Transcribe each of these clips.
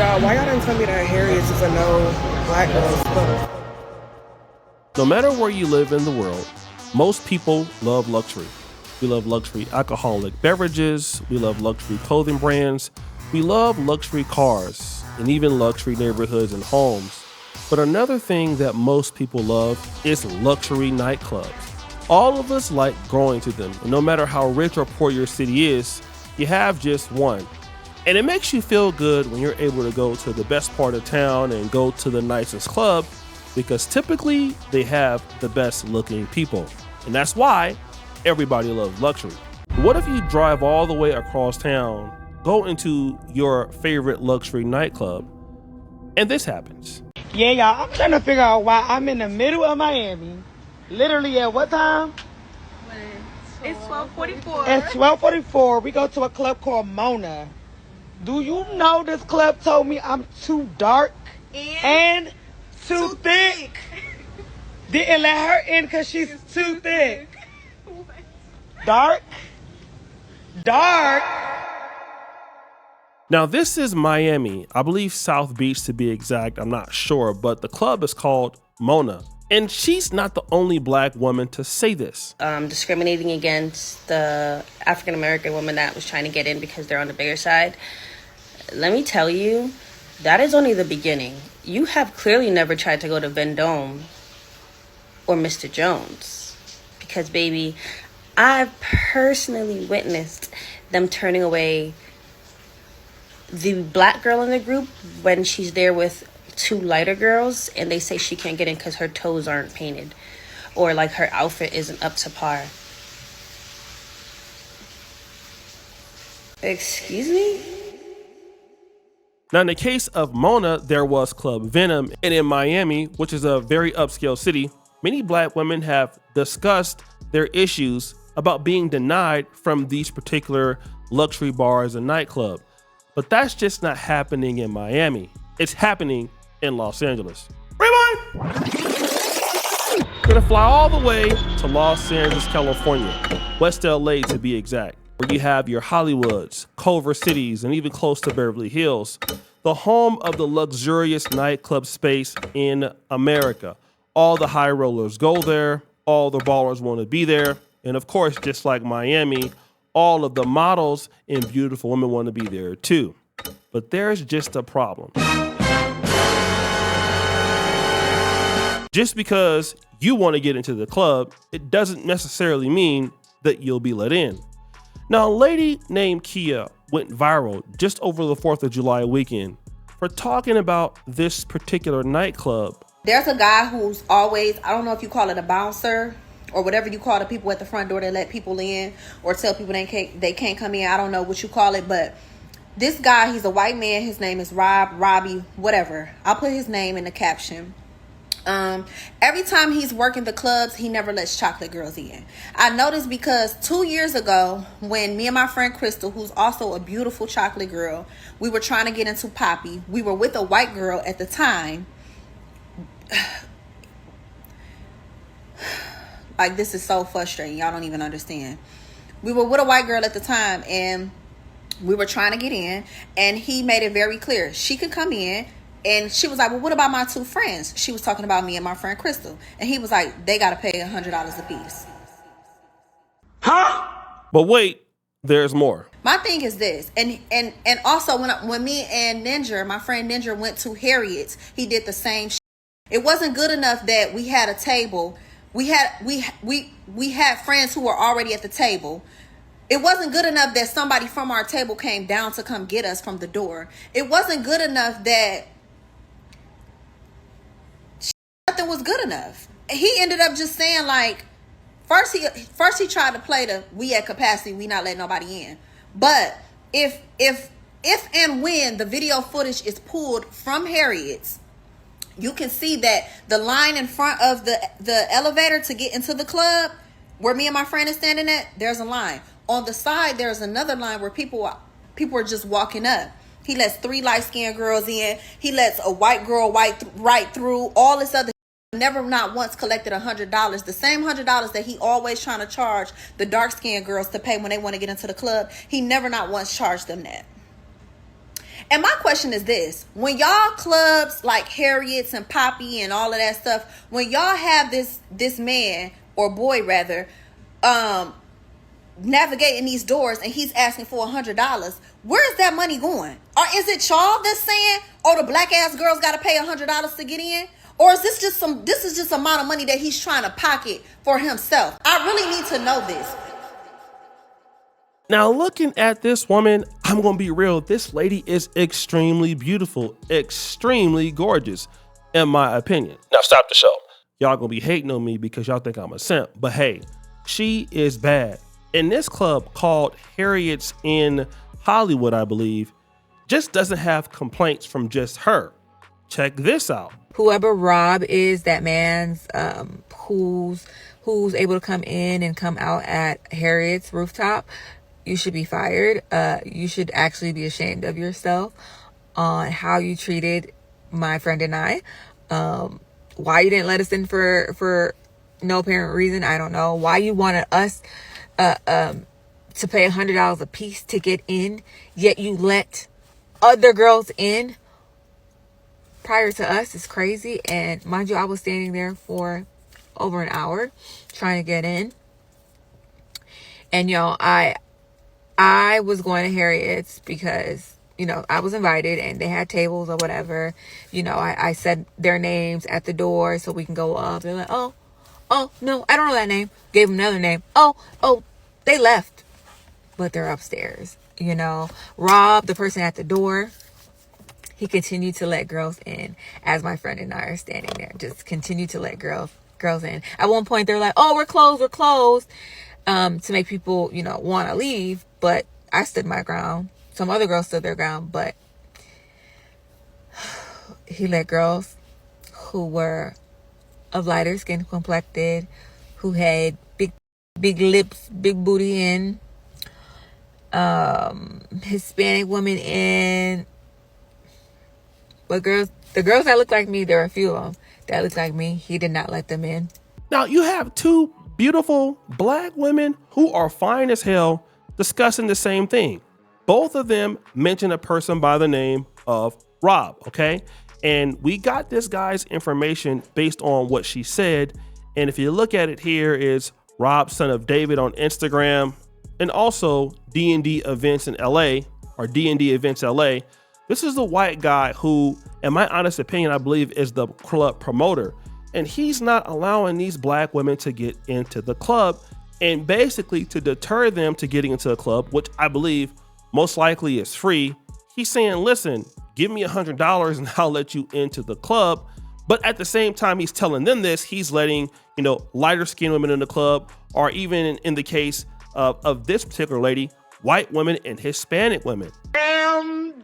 Y'all, why y'all didn't tell me that Harriets is a no black girls club? No matter where you live in the world, most people love luxury. We love luxury alcoholic beverages, we love luxury clothing brands, we love luxury cars, and even luxury neighborhoods and homes. But another thing that most people love is luxury nightclubs. All of us like going to them, and no matter how rich or poor your city is, you have just one. And it makes you feel good when you're able to go to the best part of town and go to the nicest club, because typically they have the best looking people. And that's why everybody loves luxury. What if you drive all the way across town, go into your favorite luxury nightclub, and this happens? Yeah, y'all, I'm trying to figure out why I'm in the middle of Miami. Literally at what time? It's 12:44. At 12:44, we go to a club called Mona. Do you know this club told me I'm too dark and too thick? Didn't let her in because she's too thick. Dark? Dark? Now this is Miami, I believe South Beach to be exact, I'm not sure, but the club is called Mona. And she's not the only black woman to say this. Discriminating against the African-American woman that was trying to get in because they're on the bigger side. Let me tell you, that is only the beginning. You have clearly never tried to go to Vendome or Mr. Jones. Because, baby, I've personally witnessed them turning away the black girl in the group when she's there with two lighter girls and they say she can't get in because her toes aren't painted or like her outfit isn't up to par. Excuse me? Now in the case of Mona, there was Club Venom, and in Miami, which is a very upscale city, many black women have discussed their issues about being denied from these particular luxury bars and nightclubs. But that's just not happening in Miami. It's happening in Los Angeles. Rewind! Gonna fly all the way to Los Angeles, California, West LA to be exact, where you have your Hollywoods, Culver Cities, and even close to Beverly Hills, the home of the luxurious nightclub space in America. All the high rollers go there, all the ballers want to be there, and of course, just like Miami, all of the models and beautiful women want to be there too. But there's just a problem. Just because you want to get into the club, it doesn't necessarily mean that you'll be let in. Now, a lady named Kia went viral just over the 4th of July weekend for talking about this particular nightclub. There's a guy who's always, I don't know if you call it a bouncer or whatever you call the people at the front door that let people in or tell people they can't come in. I don't know what you call it, but this guy, he's a white man. His name is Robbie, whatever. I'll put his name in the caption. Every time he's working the clubs, he never lets chocolate girls in. I noticed because 2 years ago, when me and my friend Crystal, who's also a beautiful chocolate girl, we were trying to get into Poppy. We were with a white girl at the time. Like, this is so frustrating. Y'all don't even understand. We were with a white girl at the time, and we were trying to get in, and he made it very clear she could come in. And she was like, well, what about my two friends? She was talking about me and my friend Crystal. And he was like, they got to pay $100 a piece. Huh? But wait, there's more. My thing is this. And also, when me and Ninja, my friend Ninja, went to Harriet's, he did the same shit. It wasn't good enough that we had a table. We had friends who were already at the table. It wasn't good enough that somebody from our table came down to come get us from the door. It wasn't good enough that nothing was good enough. He ended up just saying, like, first he tried to play the we at capacity, we not letting nobody in. But if and when the video footage is pulled from Harriet's, you can see that the line in front of the elevator to get into the club, where me and my friend is standing at, there's a line. On the side, there's another line where people are just walking up. He lets 3 light-skinned girls in. He lets a white girl right through. All this other never not once collected $100. The same $100 that he always trying to charge the dark-skinned girls to pay when they want to get into the club. He never not once charged them that. And my question is this: when y'all clubs like Harriet's and Poppy and all of that stuff, when y'all have this man or boy rather, navigating these doors and he's asking for $100, where is that money going? Or is it y'all that's saying, oh, the black ass girls got to pay $100 to get in? Or is this just amount of money that he's trying to pocket for himself? I really need to know this. Now, looking at this woman, I'm going to be real. This lady is extremely beautiful, extremely gorgeous, in my opinion. Now, stop the show. Y'all going to be hating on me because y'all think I'm a simp. But hey, she is bad. And this club called Harriet's in Hollywood, I believe, just doesn't have complaints from just her. Check this out. Whoever Rob is, that man's who's able to come in and come out at Harriet's Rooftop, you should be fired. You should actually be ashamed of yourself on how you treated my friend and I. Why you didn't let us in for no apparent reason, I don't know. Why you wanted us to pay $100 a piece to get in, yet you let other girls in prior to us is crazy. And mind you, I was standing there for over an hour trying to get in. And I was going to Harriet's because, I was invited and they had tables or whatever. I said their names at the door so we can go up. They're like, oh, no, I don't know that name. Gave them another name. Oh, they left. But they're upstairs. Rob, the person at the door, he continued to let girls in as my friend and I are standing there. Just continue to let girls in. At one point, they're like, oh, we're closed. To make people, want to leave. But I stood my ground. Some other girls stood their ground. But he let girls who were of lighter skin complected, who had big lips, big booty in, Hispanic women in. But the girls that look like me, there are a few of them that look like me. He did not let them in. Now, you have two beautiful black women who are fine as hell discussing the same thing. Both of them mention a person by the name of Rob, okay? And we got this guy's information based on what she said. And if you look at it, here is Rob, son of David, on Instagram, and also D&D Events in LA, or D&D Events LA. This is the white guy who, in my honest opinion, I believe is the club promoter. And he's not allowing these black women to get into the club, and basically to deter them to getting into the club, which I believe most likely is free. He's saying, listen, give me $100 and I'll let you into the club. But at the same time, he's telling them this, he's letting, lighter skinned women in the club, or even in the case of this particular lady, white women and Hispanic women. Damn.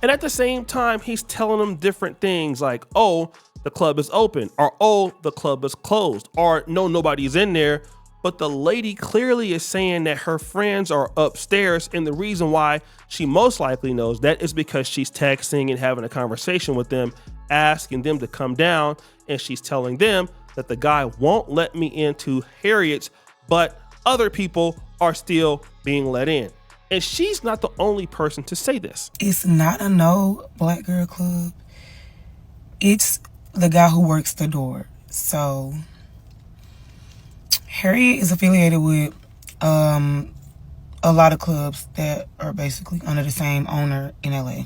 And at the same time, he's telling them different things like, oh, the club is open, or oh, the club is closed, or no, nobody's in there. But the lady clearly is saying that her friends are upstairs, and the reason why she most likely knows that is because she's texting and having a conversation with them, asking them to come down, and she's telling them that the guy won't let me into Harriet's, but other people are still being let in. And she's not the only person to say this. It's not a no black girl club. It's the guy who works the door. So Harriet is affiliated with a lot of clubs that are basically under the same owner in LA.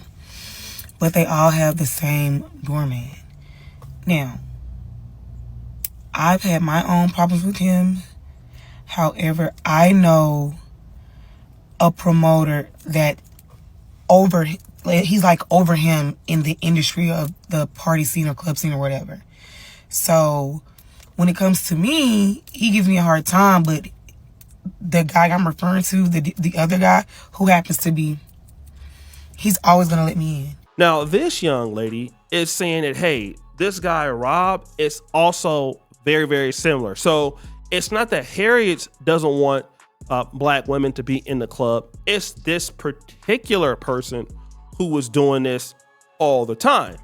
But they all have the same doorman. Now, I've had my own problems with him. However, I know a promoter that he's like over him in the industry of the party scene or club scene or whatever. So when it comes to me, he gives me a hard time, but the guy I'm referring to, the other guy who happens to be, he's always going to let me in. Now, this young lady is saying that, hey, this guy, Rob, is also very, very similar. So it's not that Harriet doesn't want black women to be in the club. It's this particular person who was doing this all the time.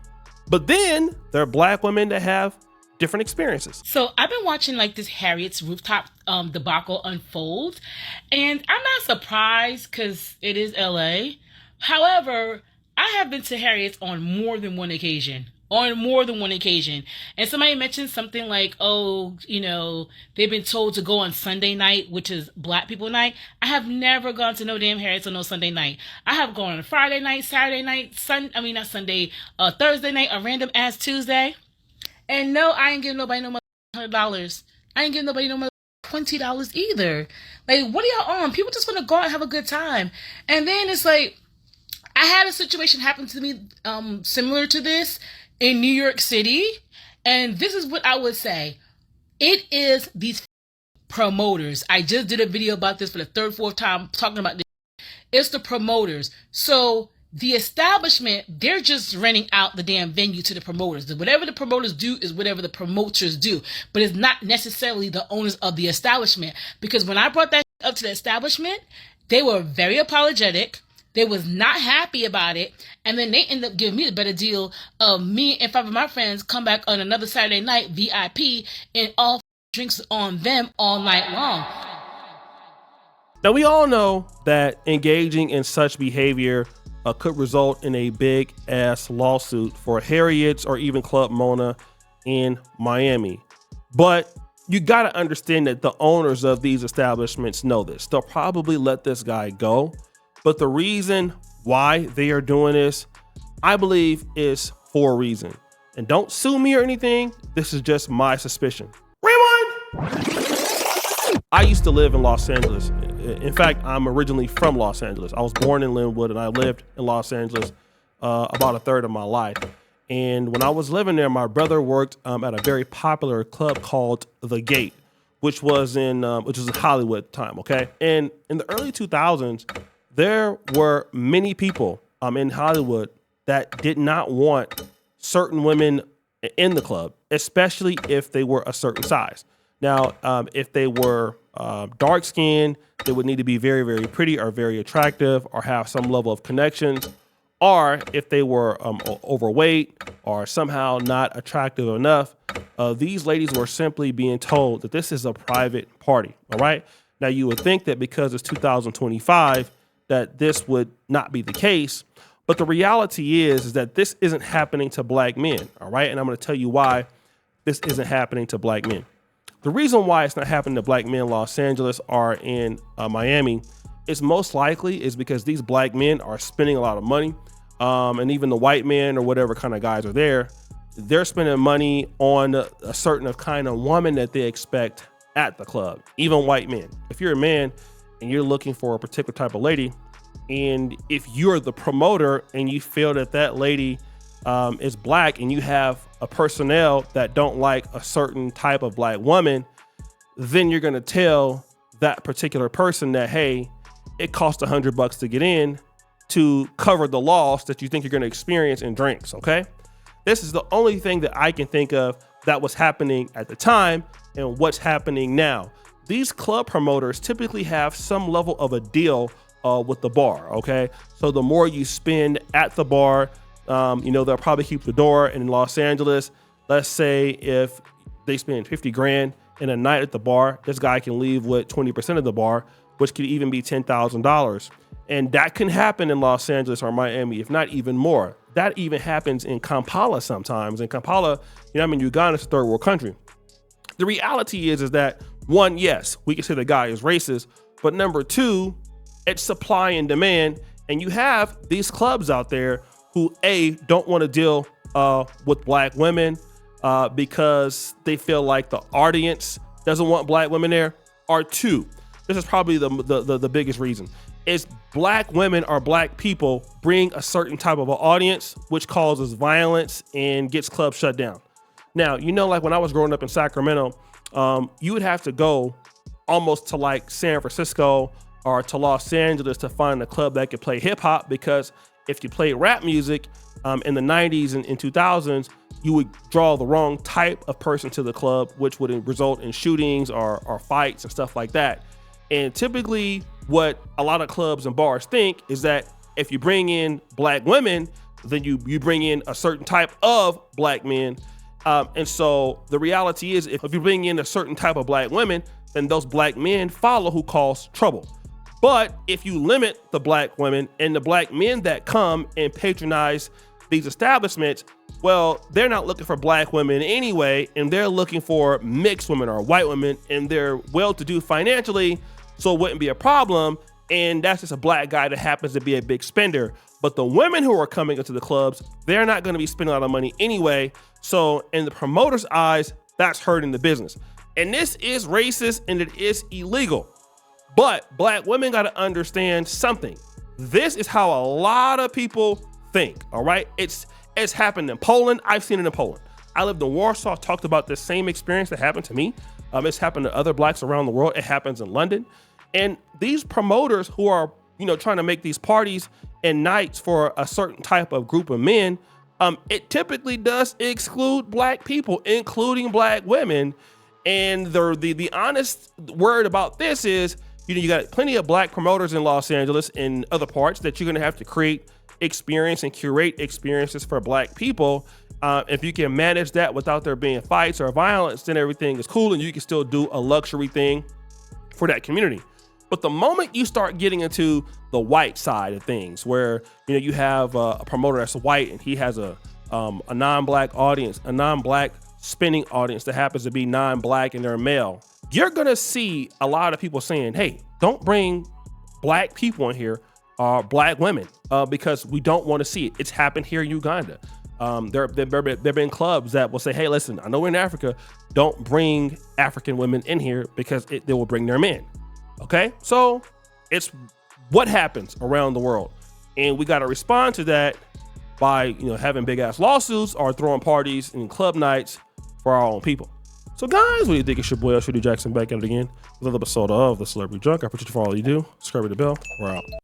But then there are black women that have different experiences. So I've been watching like this Harriet's Rooftop debacle unfold, and I'm not surprised because it is LA. However, I have been to Harriet's on more than one occasion. And somebody mentioned something like, oh, they've been told to go on Sunday night, which is Black people night. I have never gone to no damn Harriet's on no Sunday night. I have gone on Friday night, Saturday night, Thursday night, a random ass Tuesday. And no, I ain't giving nobody no $100. I ain't giving nobody no $20 either. Like, what are y'all on? People just want to go out and have a good time. And then it's like, I had a situation happen to me similar to this in New York City, and this is what I would say. It is these promoters. I just did a video about this for the third, fourth time talking about this. It's the promoters. So the establishment, they're just renting out the damn venue to the promoters. Whatever the promoters do is whatever the promoters do, but it's not necessarily the owners of the establishment. Because when I brought that up to the establishment, they were very apologetic. They was not happy about it. And then they ended up giving me the better deal of me and 5 of my friends come back on another Saturday night, VIP, and all drinks on them all night long. Now, we all know that engaging in such behavior could result in a big ass lawsuit for Harriet's or even Club Mona in Miami. But you got to understand that the owners of these establishments know this. They'll probably let this guy go. But the reason why they are doing this, I believe, is for a reason. And don't sue me or anything. This is just my suspicion. Rewind! I used to live in Los Angeles. In fact, I'm originally from Los Angeles. I was born in Linwood and I lived in Los Angeles about a third of my life. And when I was living there, my brother worked at a very popular club called The Gate, which was in Hollywood at the time, okay? And in the early 2000s, there were many people in Hollywood that did not want certain women in the club, especially if they were a certain size. Now, if they were dark skinned, they would need to be very, very pretty or very attractive or have some level of connections. Or if they were overweight or somehow not attractive enough, these ladies were simply being told that this is a private party. All right. Now, you would think that because it's 2025, that this would not be the case. But the reality is that this isn't happening to Black men. All right. And I'm going to tell you why this isn't happening to Black men. The reason why it's not happening to Black men in Los Angeles or in Miami is most likely is because these Black men are spending a lot of money. And even the white men or whatever kind of guys are there, they're spending money on a certain kind of woman that they expect at the club, even white men. If you're a man and you're looking for a particular type of lady, and if you're the promoter and you feel that that lady is Black and you have a personnel that don't like a certain type of Black woman, then you're going to tell that particular person that, hey, it costs $100 to get in to cover the loss that you think you're going to experience in drinks. Okay. This is the only thing that I can think of that was happening at the time and what's happening now. These club promoters typically have some level of a deal with the bar. Okay. So the more you spend at the bar, they'll probably keep the door. And in Los Angeles, let's say if they spend 50 grand in a night at the bar, this guy can leave with 20% of the bar, which could even be $10,000. And that can happen in Los Angeles or Miami, if not even more. That even happens in Kampala sometimes. In Kampala, Uganda is a third world country. The reality is that one, yes, we can say the guy is racist, but number two, it's supply and demand. And you have these clubs out there who don't want to deal with Black women because they feel like the audience doesn't want Black women there. Or two, this is probably the biggest reason, is Black women or Black people bring a certain type of an audience, which causes violence and gets clubs shut down. Now, like when I was growing up in Sacramento, you would have to go almost to like San Francisco or to Los Angeles to find a club that could play hip hop, because if you played rap music in the 90s and 2000s, you would draw the wrong type of person to the club, which would result in shootings or fights and stuff like that. And typically what a lot of clubs and bars think is that if you bring in Black women, then you bring in a certain type of Black men. And so the reality is if you bring in a certain type of Black women, then those Black men follow who cause trouble. But if you limit the black women and the black men that come and patronize these establishments, well, they're not looking for black women anyway, and they're looking for mixed women or white women, and they're well-to-do financially, so it wouldn't be a problem. And that's just a black guy that happens to be a big spender. But the women who are coming into the clubs, they're not going to be spending a lot of money anyway. So in the promoter's eyes, that's hurting the business. And this is racist and it is illegal. But black women got to understand something. This is how a lot of people think, all right? It's happened in Poland. I've seen it in Poland. I lived in Warsaw, talked about the same experience that happened to me. It's happened to other blacks around the world. It happens in London. And these promoters who are, trying to make these parties and nights for a certain type of group of men, it typically does exclude black people, including black women. And the honest word about this is, you got plenty of black promoters in Los Angeles and other parts that you're going to have to create experience and curate experiences for black people. If you can manage that without there being fights or violence, then everything is cool and you can still do a luxury thing for that community. But the moment you start getting into the white side of things, where you have a promoter that's white and he has a non-black audience, a non-black spending audience that happens to be non-black and they're male, you're gonna see a lot of people saying, "Hey, don't bring black people in here, black women, because we don't want to see it." It's happened here in Uganda. There have been clubs that will say, "Hey, listen, I know we're in Africa. Don't bring African women in here because they will bring their men." Okay, so it's what happens around the world, and we got to respond to that by having big ass lawsuits or throwing parties and club nights for our own people. So guys, what do you think? It's your boy Shady Jackson back at it again with another episode of The Celebrity Junk. I appreciate you for all you do. Subscribe to the bell. We're out.